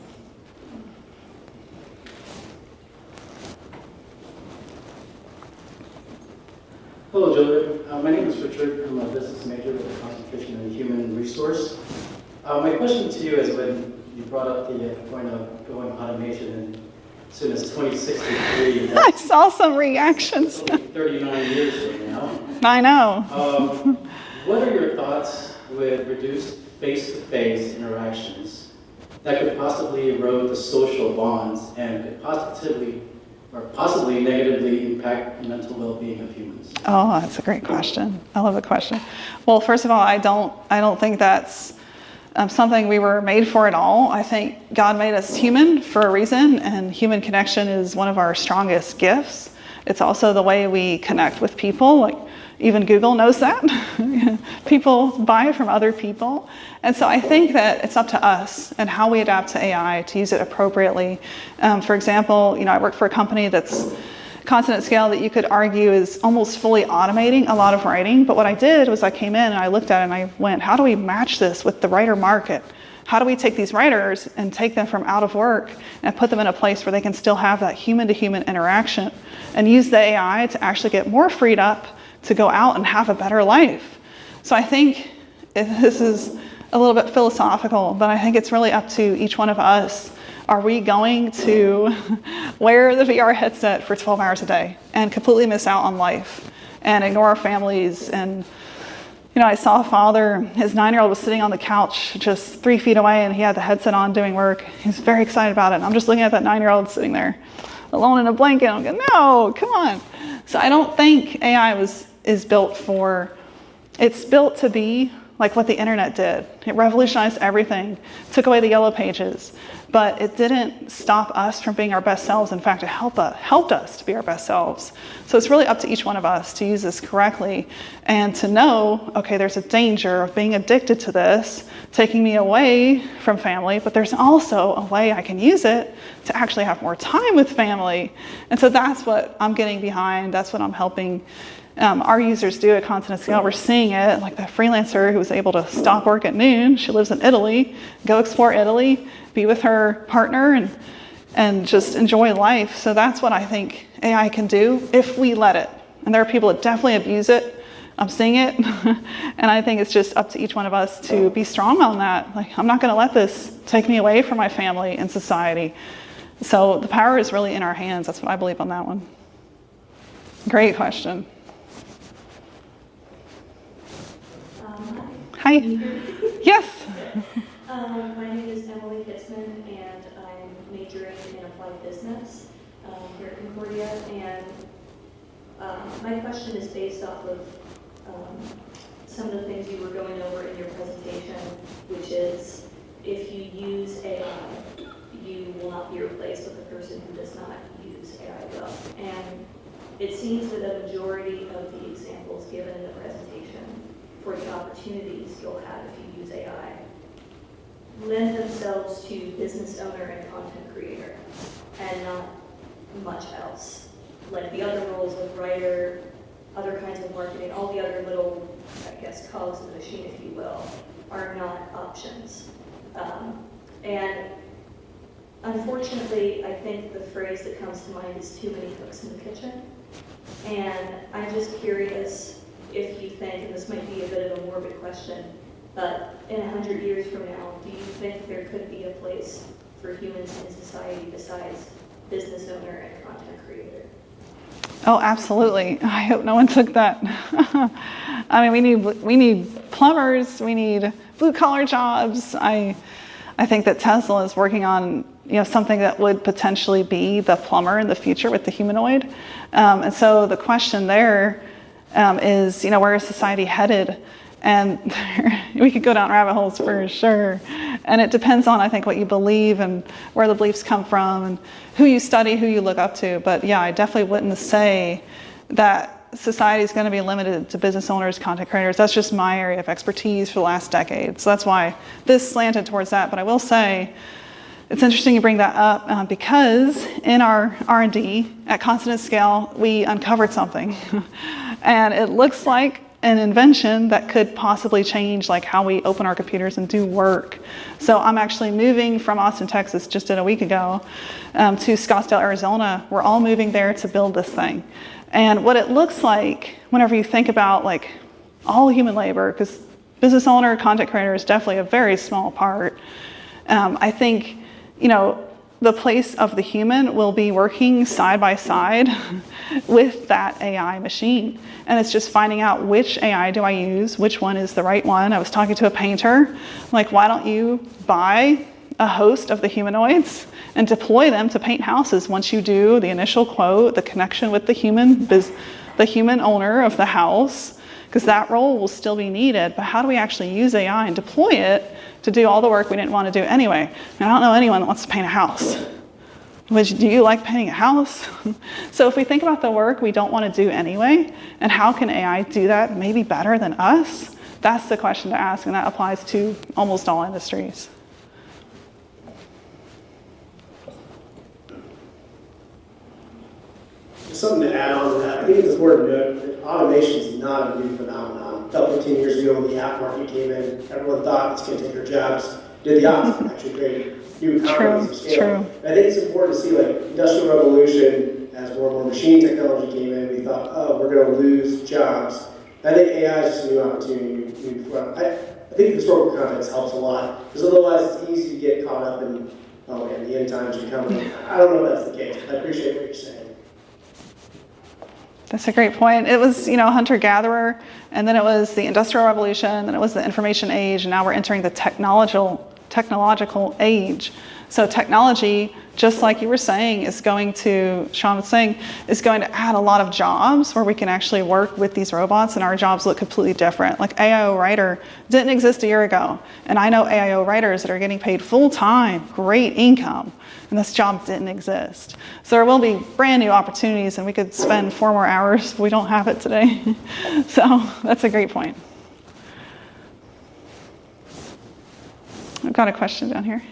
Hello, Julia. My name is Richard. I'm a business major with a concentration in human resource. My question to you is, when you brought up the point of going automation as soon as 2063. I saw some reactions. 39 years from now. I know. What are your thoughts with reduced face-to-face interactions that could possibly erode the social bonds and could possibly negatively impact the mental well-being of humans? Oh, that's a great question. I love the question. Well, first of all, I don't think that's something we were made for at all. I think God made us human for a reason, and human connection is one of our strongest gifts. It's also the way we connect with people. Like, even Google knows that. People buy from other people. And so I think that it's up to us and how we adapt to AI to use it appropriately. For example, I work for a company that's consonant scale that you could argue is almost fully automating a lot of writing. But what I did was I came in and I looked at it and I went, how do we match this with the writer market? How do we take these writers and take them from out of work and put them in a place where they can still have that human-to-human interaction and use the AI to actually get more freed up to go out and have a better life? So I think this is a little bit philosophical, but I think it's really up to each one of us. Are we going to wear the VR headset for 12 hours a day and completely miss out on life and ignore our families? And I saw a father, his 9-year-old was sitting on the couch just 3 feet away and he had the headset on doing work. He was very excited about it. And I'm just looking at that 9-year-old sitting there alone in a blanket. I'm going, no, come on. So I don't think AI is built for, it's built to be like what the internet did. It revolutionized everything, took away the yellow pages, but it didn't stop us from being our best selves. In fact, it helped us to be our best selves. So it's really up to each one of us to use this correctly and to know, okay, there's a danger of being addicted to this, taking me away from family, but there's also a way I can use it to actually have more time with family. And so that's what I'm getting behind. That's what I'm helping our users do at Consonant Scale. We're seeing it, like the freelancer who was able to stop work at noon. She lives in Italy, go explore Italy, be with her partner and just enjoy life. So that's what I think AI can do if we let it. And there are people that definitely abuse it. I'm seeing it. And I think it's just up to each one of us to be strong on that. Like, I'm not going to let this take me away from my family and society. So the power is really in our hands. That's what I believe on that one. Great question. Hi. Yes. My name is Emily Hitzman, and I'm majoring in applied business here at Concordia. And my question is based off of some of the things you were going over in your presentation, which is if you use AI, you will not be replaced with a person who does not use AI well. And it seems that a majority of the examples given in the presentation for the opportunities you'll have if you use AI lend themselves to business owner and content creator and not much else. Like the other roles of writer, other kinds of marketing, all the other little, I guess, cogs in the machine, if you will, are not options. And unfortunately, I think the phrase that comes to mind is too many cooks in the kitchen. And I'm just curious if you think, and this might be a bit of a morbid question, but in 100 years from now, do you think there could be a place for humans in society besides business owner and content creator? Oh, absolutely. I hope no one took that. I mean, we need plumbers, we need blue-collar jobs. I think that Tesla is working on something that would potentially be the plumber in the future with the humanoid. And so the question there is, where is society headed? And we could go down rabbit holes for sure. And it depends on, I think, what you believe and where the beliefs come from and who you study, who you look up to. But yeah, I definitely wouldn't say that society is going to be limited to business owners, content creators. That's just my area of expertise for the last decade. So that's why this slanted towards that. But I will say, it's interesting you bring that up because in our R&D at Consonant Scale, we uncovered something. And it looks like an invention that could possibly change like how we open our computers and do work. So I'm actually moving from Austin, Texas, just did a week ago, to Scottsdale, Arizona. We're all moving there to build this thing. And what it looks like whenever you think about like all human labor, because business owner, content creator is definitely a very small part. I think, the place of the human will be working side by side with that AI machine. And it's just finding out which AI do I use, which one is the right one. I was talking to a painter, like, why don't you buy a host of the humanoids and deploy them to paint houses once you do the initial quote, the connection with the human owner of the house, because that role will still be needed. But how do we actually use AI and deploy it to do all the work we didn't want to do anyway? And I don't know anyone that wants to paint a house. Do you like painting a house? So if we think about the work we don't want to do anyway, and how can AI do that maybe better than us, that's the question to ask, and that applies to almost all industries. Something to add on to that, I think it's important to note that automation is not a new phenomenon. About 15 years ago when the app market came in, everyone thought it's going to take our jobs. Did the opposite, actually create new economies of scale. True. I think it's important to see, like, Industrial Revolution, as more and more machine technology came in, we thought, oh, we're going to lose jobs. I think AI is just a new opportunity. I think historical context helps a lot, because otherwise it's easy to get caught up in, and the end times are coming. I don't know if that's the case, but I appreciate what you're saying. That's a great point. It was, hunter-gatherer, and then it was the Industrial Revolution, then it was the information age, and now we're entering the technological age. So technology, just like you were saying, Sean was saying, is going to add a lot of jobs where we can actually work with these robots and our jobs look completely different. Like AIO writer didn't exist a year ago. And I know AIO writers that are getting paid full-time, great income, and this job didn't exist. So there will be brand new opportunities and we could spend 4 more hours, but we don't have it today. So that's a great point. I've got a question down here.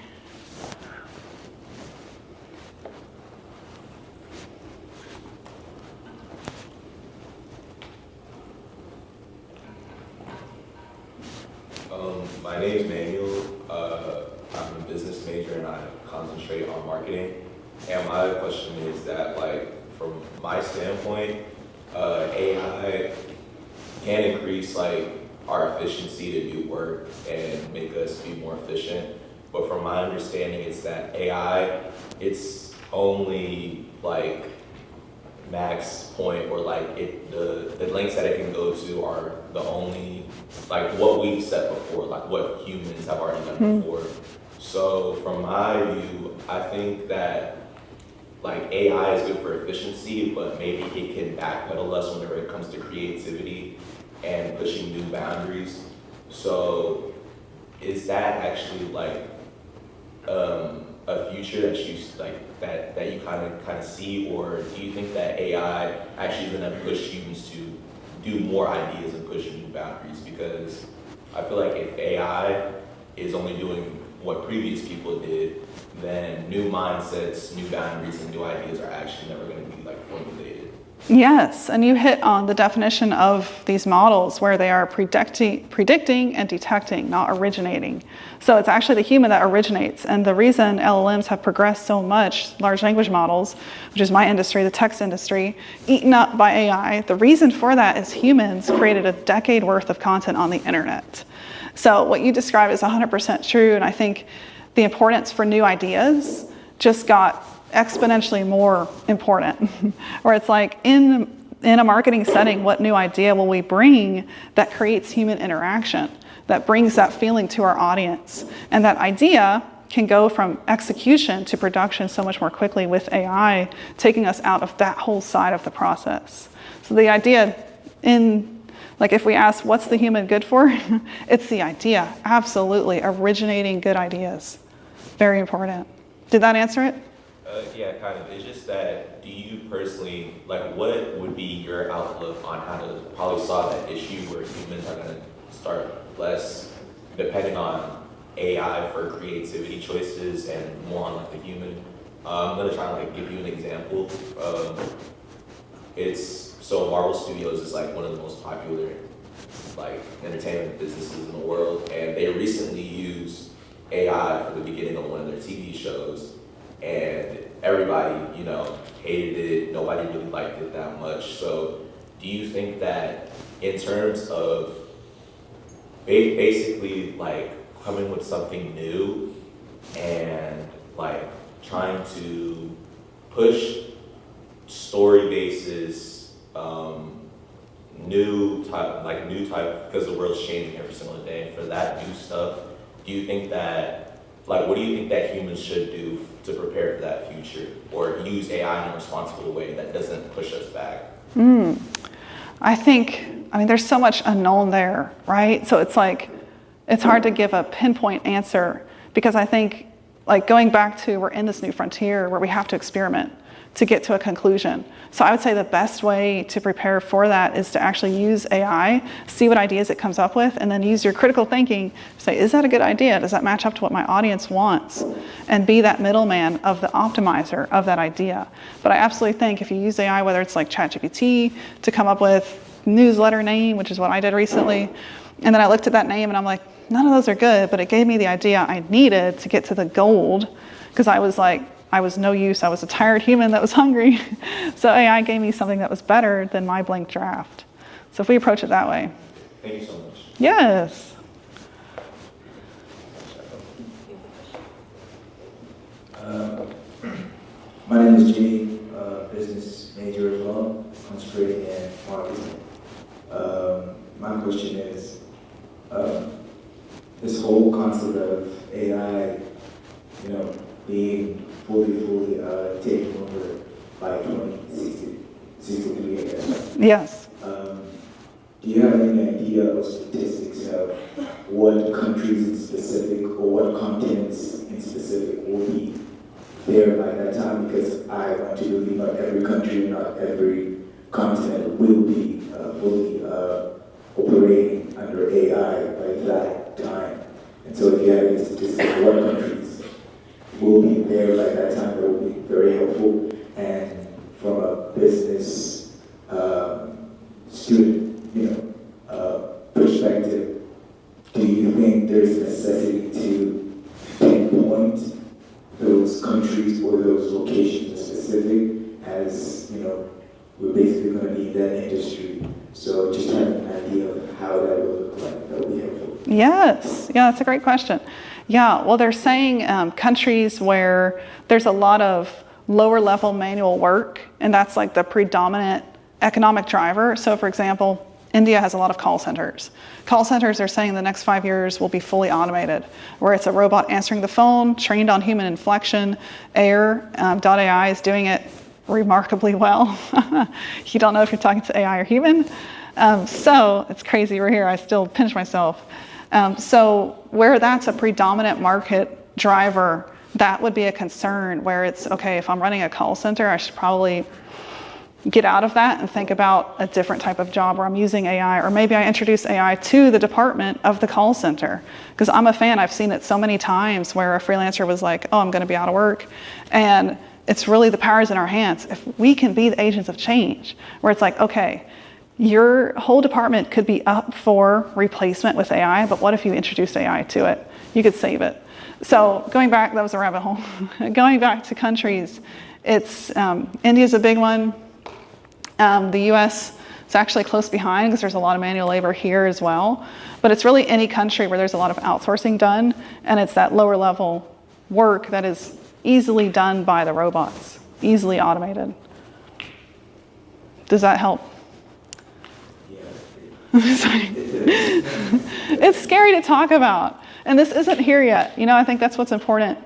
My name is Manuel. I'm a business major and I concentrate on marketing. And my question is that, like, from my standpoint, AI can increase like our efficiency to do work and make us be more efficient. But from my understanding, it's that AI, it's only like max point, or like the lengths that it can go to are the only, like what we've said before, like what humans have already done before. So from my view, I think that like AI is good for efficiency, but maybe it can backpedal us whenever it comes to creativity and pushing new boundaries. So is that actually like a future that you like that you kind of see, or do you think that AI actually is going to push humans to do more ideas and push new boundaries? Because I feel like if AI is only doing what previous people did, then new mindsets, new boundaries, and new ideas are actually never going to be like formulated. Yes, and you hit on the definition of these models where they are predicting and detecting, not originating. So it's actually the human that originates. And the reason LLMs have progressed so much, large language models, which is my industry, the text industry, eaten up by AI, the reason for that is humans created a decade worth of content on the internet. So what you described is 100% true, and I think the importance for new ideas just got exponentially more important. Where it's like in a marketing setting, what new idea will we bring that creates human interaction, that brings that feeling to our audience? And that idea can go from execution to production so much more quickly with AI, taking us out of that whole side of the process. So the idea like if we ask what's the human good for, it's the idea, absolutely, originating good ideas. Very important. Did that answer it? Yeah, kind of. It's just that, do you personally, like, what would be your outlook on how to probably solve that issue where humans are going to start less depending on AI for creativity choices and more on like the human? I'm going to try to like give you an example. So Marvel Studios is like one of the most popular like entertainment businesses in the world, and they recently used AI for the beginning of one of their TV shows. And everybody, hated it. Nobody really liked it that much. So do you think that in terms of basically like coming with something new and like trying to push story bases, new type, because the world's changing every single day, for that new stuff, do you think that like, what do you think that humans should do to prepare for that future, or use AI in a responsible way that doesn't push us back? I mean, there's so much unknown there, right? So it's like, it's hard to give a pinpoint answer, because I think, like, going back to, we're in this new frontier where we have to experiment to get to a conclusion. So I would say the best way to prepare for that is to actually use AI, see what ideas it comes up with, and then use your critical thinking to say, is that a good idea? Does that match up to what my audience wants? And be that middleman of the optimizer of that idea. But I absolutely think if you use AI, whether it's like ChatGPT to come up with newsletter name, which is what I did recently, and then I looked at that name and I'm like, none of those are good, but it gave me the idea I needed to get to the gold, because I was like, I was no use. I was a tired human that was hungry. So AI gave me something that was better than my blank draft. So if we approach it that way. Thank you so much. Yes. My name is Jimmy, business major as well, concentrating in marketing. My question is, this whole concept of AI, being fully taken over by 2063, I guess. Yes. Do you have any idea or statistics of what countries in specific or what continents in specific will be there by that time? Because I want to believe not every country, not every continent will be fully operating under AI by that time. And so if you have any statistics, what countries will be there by that time, that will be very helpful. And from a business student, perspective, do you think there's necessity to pinpoint those countries or those locations specific, as we're basically going to be in that industry? So just having an idea of how that would look like, that would be helpful. Yes. Yeah, that's a great question. Yeah, well, they're saying countries where there's a lot of lower level manual work, and that's like the predominant economic driver. So for example, India has a lot of call centers. Call centers are saying the next 5 years will be fully automated, where it's a robot answering the phone, trained on human inflection. AI is doing it remarkably well. You don't know if you're talking to AI or human. So it's crazy. We're here. I still pinch myself. So where that's a predominant market driver, that would be a concern, where it's, okay, if I'm running a call center, I should probably get out of that and think about a different type of job where I'm using AI, or maybe I introduce AI to the department of the call center. Because I'm a fan, I've seen it so many times where a freelancer was like, oh, I'm going to be out of work. And it's really the power's in our hands. If we can be the agents of change, where it's like, okay, your whole department could be up for replacement with AI, but what if you introduced AI to it? You could save it. So going back, that was a rabbit hole. Going back to countries, it's India's a big one. The US is actually close behind because there's a lot of manual labor here as well. But it's really any country where there's a lot of outsourcing done, and it's that lower level work that is easily done by the robots, easily automated. Does that help? Sorry. It's scary to talk about, and this isn't here yet. I think that's what's important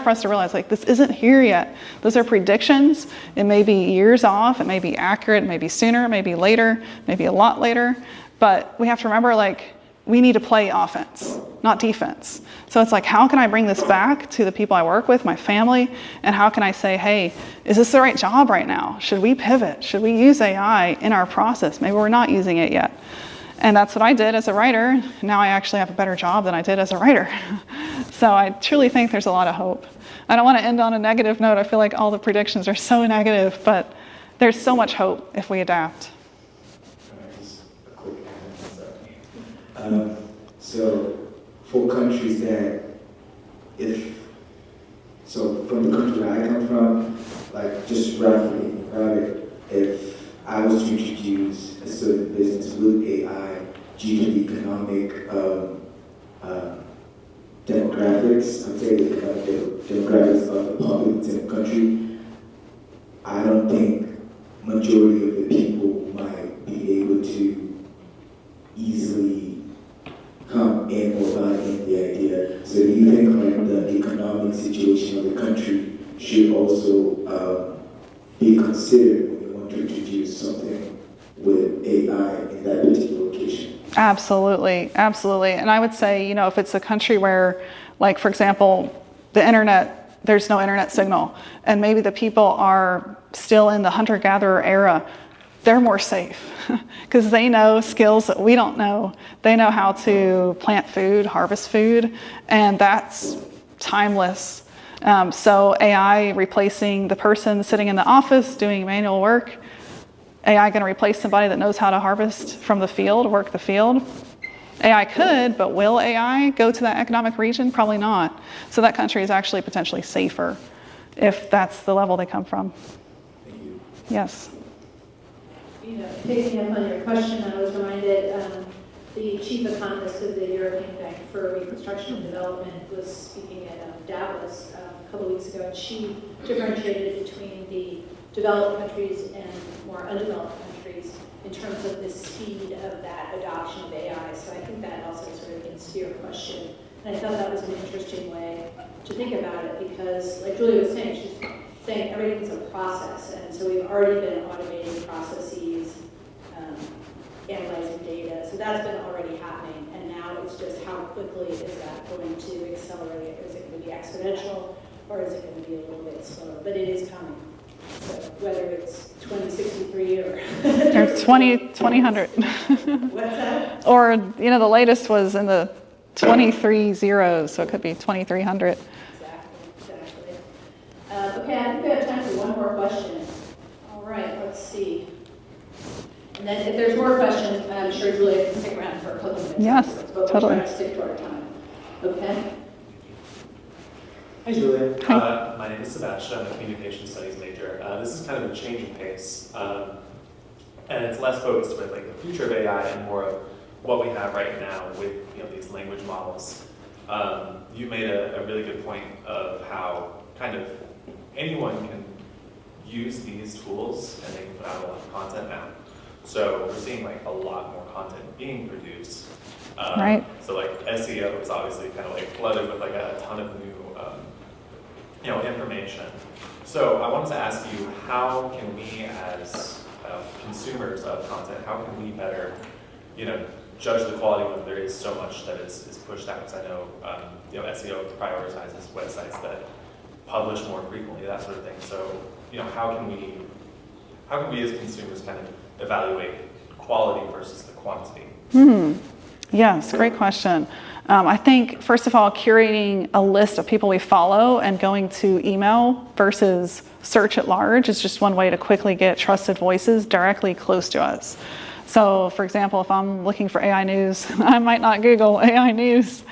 for us to realize, like, this isn't here yet. Those are predictions. It may be years off, it may be accurate, it may be sooner, it may be later, maybe a lot later, but we have to remember, like, we need to play offense, not defense. So it's like, how can I bring this back to the people I work with, my family, and how can I say, hey, is this the right job right now? Should we pivot? Should we use AI in our process? Maybe we're not using it yet. And that's what I did as a writer. Now I actually have a better job than I did as a writer. So I truly think there's a lot of hope. I don't want to end on a negative note. I feel like all the predictions are so negative, but there's so much hope if we adapt. Just a quick answer. So for countries that, from the country that I come from, like, just roughly, if I was to introduce a certain business with AI due to the economic demographics, I'd say the demographics of the populace in the country, I don't think majority of the people might be able to easily come in or buy in the idea. So do you think like the economic situation of the country should also be considered when we want to introduce something with AI in that particular location. Absolutely, absolutely. And I would say, you know, if it's a country where, like, for example, the internet, there's no internet signal, and maybe the people are still in the hunter-gatherer era, they're more safe because they know skills that we don't know. They know how to plant food, harvest food, and that's timeless. So AI replacing the person sitting in the office doing manual work, AI going to replace somebody that knows how to harvest from the field, work the field? AI could, but will AI go to that economic region? Probably not. So that country is actually potentially safer if that's the level they come from. Thank you. Yes. You know, picking up on your question, I was reminded the chief economist of the European Bank for Reconstruction and Development was speaking at Davos a couple of weeks ago, and she differentiated between the developed countries and more undeveloped countries in terms of the speed of that adoption of AI. So I think that also sort of gets to your question. And I thought that was an interesting way to think about it because, like Julia was saying, she's saying everything's a process. And so we've already been automating processes, analyzing data. So that's been already happening. And now it's just how quickly is that going to accelerate? Is it going to be exponential or is it going to be a little bit slower? But it is coming. So whether it's 2063 or 2000. What's that? Or, you know, the latest was in the 23 zeros, so it could be 2300. Exactly. Okay, I think we have time for one more question. All right, let's see. And then if there's more questions, I'm sure Julia can stick around for a couple minutes. Yes, afterwards, but totally. We'll try to stick to our time. Okay? Hi, Julia. Hi. My name is Sebastian. I'm a communication studies major. This is kind of a change of pace, and it's less focused with like the future of AI and more of what we have right now with these language models. You made a really good point of how kind of anyone can use these tools and they can put out a lot of content now. So we're seeing like a lot more content being produced. Right. So like SEO is obviously kind of like flooded with like a ton of new information. So I wanted to ask you, how can we as consumers of content, how can we better, judge the quality when there is so much that is pushed out? Because I know, SEO prioritizes websites that publish more frequently, that sort of thing. So, how can we as consumers kind of evaluate quality versus the quantity? Yes, great question. I think, first of all, curating a list of people we follow and going to email versus search at large is just one way to quickly get trusted voices directly close to us. So, for example, if I'm looking for AI news, I might not Google AI news.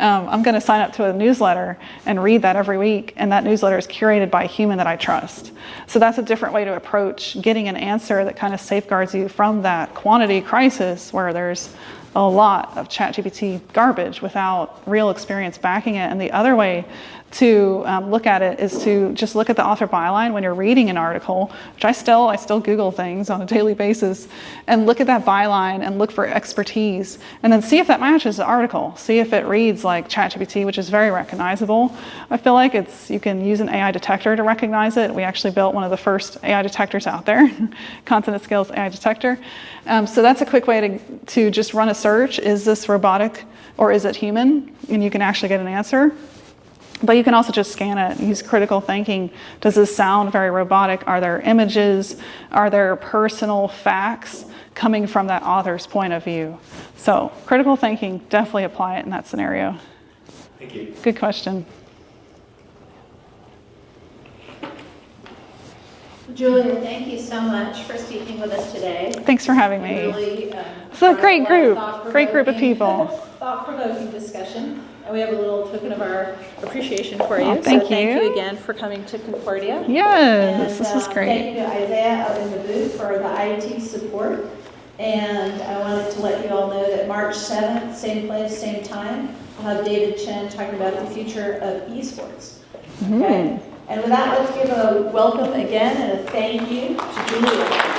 I'm going to sign up to a newsletter and read that every week, and that newsletter is curated by a human that I trust. So that's a different way to approach getting an answer that kind of safeguards you from that quantity crisis where there's a lot of ChatGPT garbage without real experience backing it. And the other way to look at it is to just look at the author byline when you're reading an article, which I still Google things on a daily basis, and look at that byline and look for expertise, and then see if that matches the article. See if it reads like ChatGPT, which is very recognizable. I feel like you can use an AI detector to recognize it. We actually built one of the first AI detectors out there, Content at Scale's AI detector. So that's a quick way to just run a search. Is this robotic or is it human? And you can actually get an answer. But you can also just scan it, use critical thinking. Does this sound very robotic? Are there images? Are there personal facts coming from that author's point of view? So critical thinking, definitely apply it in that scenario. Thank you. Good question. Julia, thank you so much for speaking with us today. Thanks for having me. Really, It's a great group of people. Thought-provoking discussion. And we have a little token of our appreciation for you. Thank so thank you you again for coming to Concordia. Yes, And, this is great. Thank you to Isaiah out in the booth for the IT support. And I wanted to let you all know that March 7th, same place, same time, we'll have David Chen talking about the future of esports. Okay? And with that, let's give a welcome again and a thank you to Julia.